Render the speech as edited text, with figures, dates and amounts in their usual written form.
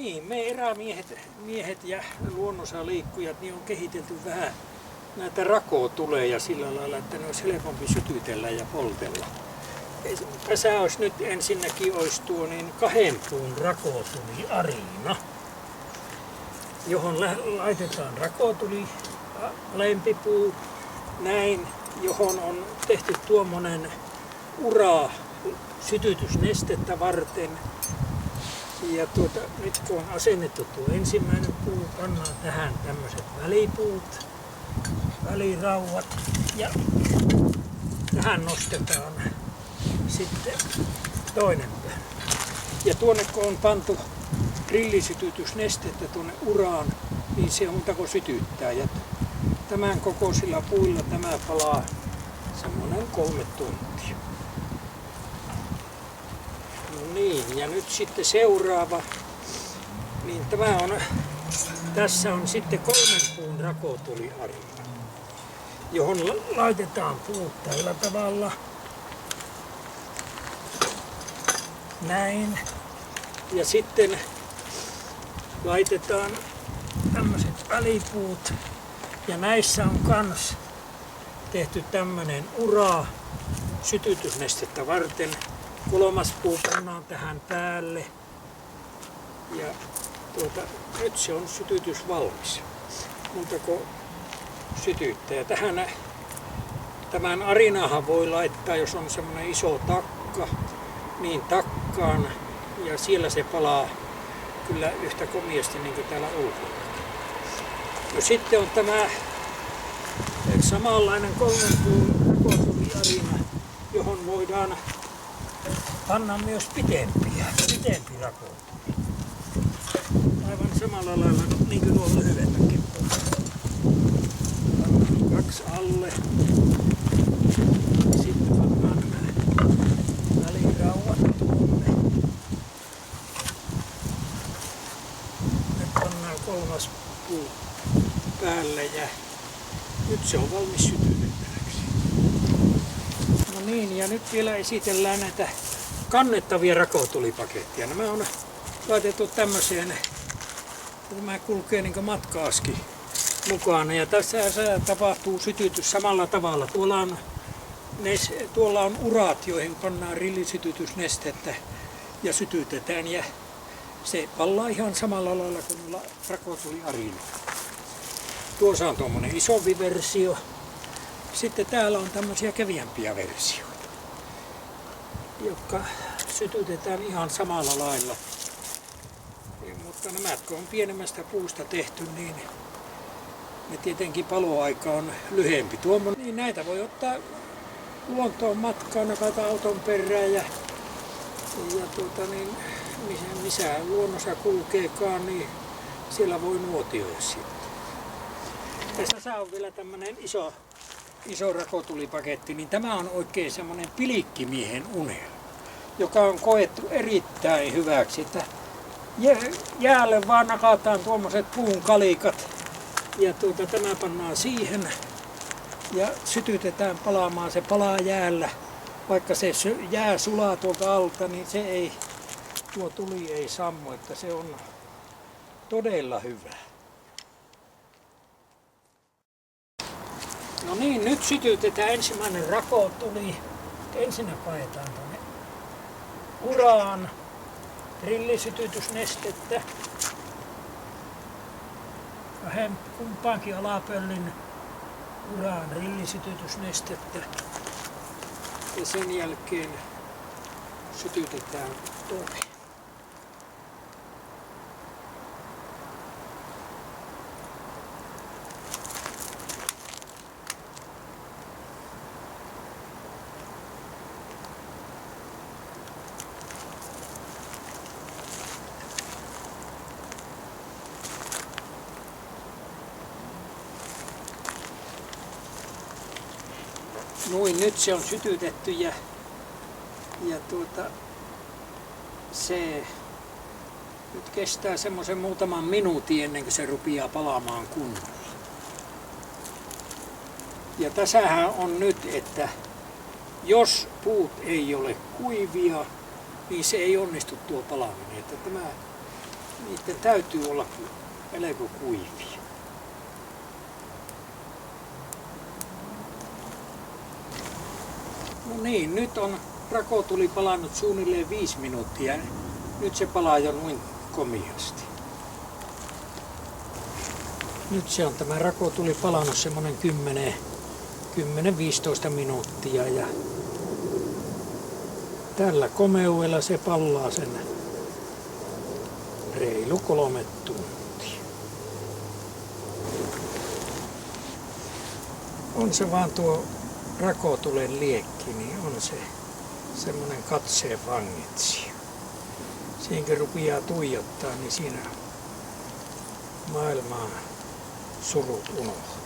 niin, me erämiehet ja luonnossa liikkujat niin on kehitelty vähän näitä rakotuleja sillä lailla, että ne olisi helpompi sytytellä ja poltella. Tässä olisi nyt ensinnäkin olisi tuo niin 2 puun rakotuliarina, johon laitetaan rakotuli, lempipuu, näin, johon on tehty tuommoinen ura sytytysnestettä varten. Ja nyt kun on asennettu tuo ensimmäinen puu, pannaan tähän tämmöiset välipuut, välirauvat ja tähän nostetaan sitten toinen pää. Ja tuonne kun on pantu grillisytytysnestettä tuonne uraan, niin se on muuta kuin sytyttää. Ja tämän kokoisilla puilla tämä palaa semmoinen 3 tuntia. No niin, ja nyt sitten seuraava, niin tässä on sitten 3 puun rakotuliarina, johon laitetaan puut tällä tavalla, näin, ja sitten laitetaan tämmöiset välipuut, ja näissä on kans tehty tämmönen ura sytytysnestettä varten. 3. puu pannaan tähän päälle ja nyt se on sytytys valmis. Muuta kuin sytyttää. Tämän arinahan voi laittaa, jos on semmoinen iso takka, niin takkaan ja siellä se palaa kyllä yhtä komiasti niin kuin täällä ulkona. No sitten on tämä samanlainen 3 puun rakotuliarina, johon voidaan panna myös pitempi rakotuli. Aivan samalla lailla niin kuin nuo lyhyemmänkin. Pannaan 2 alle. Sitten pannaan nämä välirauvat tuonne. Nyt pannaan 3. puu päälle ja nyt se on valmis sytytettäväksi. No niin, ja nyt vielä esitellään näitä kannettavia rakotulipaketteja. Nämä on laitettu tämmöiseen, tämä kulkee niin kuin matka-aski mukana. Ja tässä tapahtuu sytytys samalla tavalla. Tuolla on urat, joihin pannaan rillisytytysnestettä ja sytytetään. Ja se palaa ihan samalla lailla kuin rakotuliarina. Tuossa on tuommoinen isompi versio. Sitten täällä on tämmöisiä kevyempiä versioita, jotka sytytetään ihan samalla lailla. Mutta nämä, kun on pienemmästä puusta tehty, niin ne tietenkin paloaika on lyhyempi. Niin näitä voi ottaa luontoon matkaan, nakata auton perään ja missä luonnossa kulkeekaan, niin siellä voi nuotioida sitten. Tässä on vielä tämmöinen iso rakotulipaketti, niin tämä on oikein semmoinen pilikkimiehen unelma, joka on koettu erittäin hyväksi, että jäälle vaan nakataan tuommoiset puun kalikat ja tämä pannaan siihen ja sytytetään palaamaan, se palaa jäällä. Vaikka se jää sulaa tuolta alta, niin tuo tuli ei sammu, että se on todella hyvä. No niin, nyt sytytetään ensimmäinen rakotuli. Ensinnä paetaan tuonne uraan grillisytytysnestettä. Kumpaankin alapöllin uraan grillisytytysnestettä. Ja sen jälkeen sytytetään toinen. Noin, nyt se on sytytetty ja se nyt kestää semmoisen muutaman minuutin ennen kuin se rupeaa palaamaan kunnolla. Ja tässähän on nyt, että jos puut ei ole kuivia, niin se ei onnistu tuo palaaminen. Että niiden täytyy olla melko kuivia. No niin, nyt on rakotuli palannut suunnilleen 5 minuuttia. Nyt se palaa jo noin komiasti. Nyt se on tämä rakotuli palannut semmonen 10-15 minuuttia ja tällä komeudella se palaa sen reilu 3 tuntia. On se vaan tuo rakotulen liekki, niin on se semmonen katseen vangitsija. Siinkin rupeaa tuijottaa, niin siinä maailmaa surut unohtuu.